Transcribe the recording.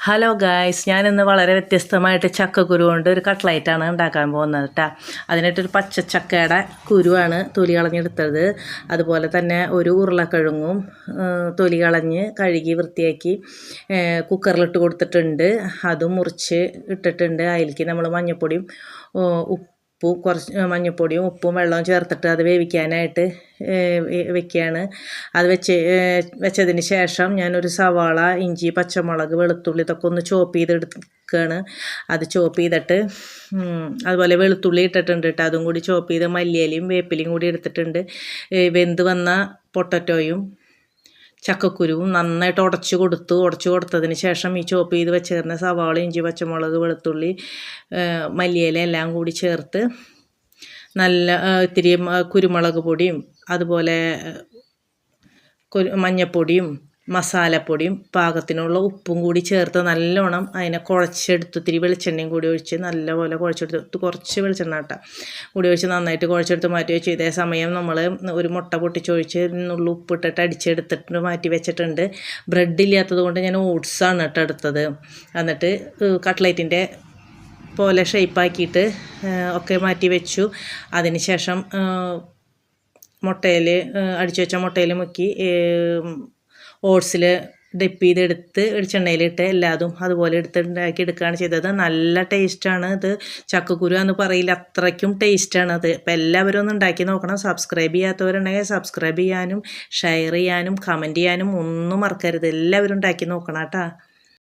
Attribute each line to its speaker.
Speaker 1: Hello guys, ഞാനിന്ന് വളരെ വ്യത്യസ്തമായിട്ട് ചക്കക്കുരു കൊണ്ട് ഒരു കട്ട്ലൈറ്റാണ് ഉണ്ടാക്കാൻ പോകുന്നത് കേട്ടോ. അതിനായിട്ടൊരു പച്ചച്ചക്കയുടെ കുരുവാണ് തൊലി കളഞ്ഞെടുത്തത്. അതുപോലെ തന്നെ ഒരു ഉരുളക്കിഴങ്ങും തൊലി കളഞ്ഞ് കഴുകി വൃത്തിയാക്കി കുക്കറിലിട്ട് കൊടുത്തിട്ടുണ്ട്. അതും മുറിച്ച് ഇട്ടിട്ടുണ്ട്. അതിലേക്ക് നമ്മൾ മഞ്ഞൾപ്പൊടിയും കുറച്ച് മഞ്ഞൾപ്പൊടിയും ഉപ്പും വെള്ളവും ചേർത്തിട്ട് അത് വേവിക്കാനായിട്ട് വെക്കുകയാണ്. അത് വെച്ചതിന് ശേഷം ഞാനൊരു സവാള, ഇഞ്ചി, പച്ചമുളക്, വെളുത്തുള്ളി ഇതൊക്കെ ഒന്ന് ചോപ്പ് ചെയ്തെടുക്കുകയാണ്. അത് ചോപ്പ് ചെയ്തിട്ട് അതുപോലെ വെളുത്തുള്ളി ഇട്ടിട്ടുണ്ട് കേട്ടോ. അതും കൂടി ചോപ്പ് ചെയ്ത് മല്ലിയിലയും വേപ്പിലയും കൂടി എടുത്തിട്ടുണ്ട്. വെന്ത് വന്ന പൊട്ടറ്റോയും ചക്കക്കുരുവും നന്നായിട്ട് ഉടച്ചു കൊടുത്തതിന് ശേഷം ഈ ചോപ്പ് ചെയ്ത് വെച്ചിരുന്ന സവാള, ഇഞ്ചി, പച്ചമുളക്, വെളുത്തുള്ളി, മല്ലിയില എല്ലാം കൂടി ചേർത്ത് നല്ല ഇത്തിരി കുരുമുളക് പൊടിയും അതുപോലെ മഞ്ഞൾപ്പൊടിയും മസാലപ്പൊടിയും പാകത്തിനുള്ള ഉപ്പും കൂടി ചേർത്ത് നല്ലോണം അതിനെ കുഴച്ചെടുത്ത് ഇത്തിരി വെളിച്ചെണ്ണയും കൂടി ഒഴിച്ച് നല്ലപോലെ കുഴച്ചെടുത്ത് കുറച്ച് വെളിച്ചെണ്ണ കൂടി ഒഴിച്ച് നന്നായിട്ട് കുഴച്ചെടുത്ത് മാറ്റി വെച്ചു. ഇതേ സമയം നമ്മൾ ഒരു മുട്ട പൊട്ടിച്ചൊഴിച്ച് നുള്ള ഉപ്പിട്ടിട്ട് അടിച്ചെടുത്തിട്ട് മാറ്റി വെച്ചിട്ടുണ്ട്. ബ്രെഡ് ഇല്ലാത്തത് കൊണ്ട് ഞാൻ ഓട്സാണ് എടുത്തത്. എന്നിട്ട് കട്ട്ലൈറ്റിൻ്റെ പോലെ ഷേപ്പാക്കിയിട്ട് ഒക്കെ മാറ്റി വെച്ചു. അതിന് ശേഷം മുട്ടയിൽ അടിച്ചു വെച്ച മുട്ടയിൽ മുക്കി ഓട്സിൽ ഡിപ്പ് ചെയ്തെടുത്ത് വെളിച്ചെണ്ണയിലിട്ട് എല്ലാതും അതുപോലെ എടുക്കുകയാണ് ചെയ്തത്. നല്ല ടേസ്റ്റാണ് ഇത്. ചക്കക്കുരു എന്ന് പറയില്ല, അത്രയ്ക്കും ടേസ്റ്റാണ് അത്. അപ്പം എല്ലാവരും ഒന്ന് ഉണ്ടാക്കി നോക്കണം. സബ്സ്ക്രൈബ് ചെയ്യാത്തവരുണ്ടെങ്കിൽ സബ്സ്ക്രൈബ് ചെയ്യാനും ഷെയർ ചെയ്യാനും കമൻറ്റ് ചെയ്യാനും ഒന്നും മറക്കരുത്. എല്ലാവരും ഉണ്ടാക്കി നോക്കണം കേട്ടോ.